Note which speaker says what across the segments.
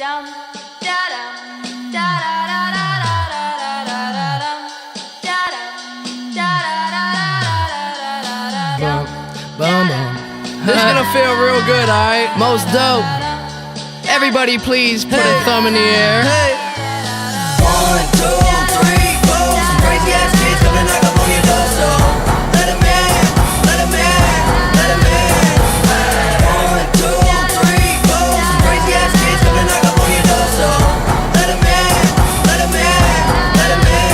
Speaker 1: Dum da dum da da da da da da da da dum da dum da da da da da da dum.
Speaker 2: Boom, boom. This is gonna feel real good, alright? Most dope. Everybody please put a thumb in the air.
Speaker 3: One, two, three, four. Some crazy ass kids come and knock up on your door, so let 'em in, let 'em in, let 'em in. One, two, three, four. Some crazy ass kids come and knock up on your door, so let 'em in, let 'em in, let 'em in.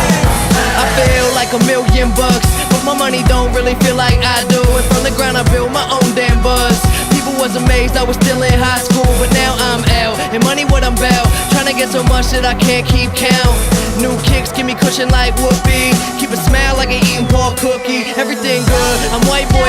Speaker 2: I feel like $1,000,000, but my money don't really feel like I do. And from the ground I built my own damn buzz. People was amazed I was still in high school, but now I'm out, and money what I'm about. Tryna get so much that I can't keep count. New kicks give me cushion like whoopee. Keep a smile like an eating pork cookie. Everything good, I'm white boy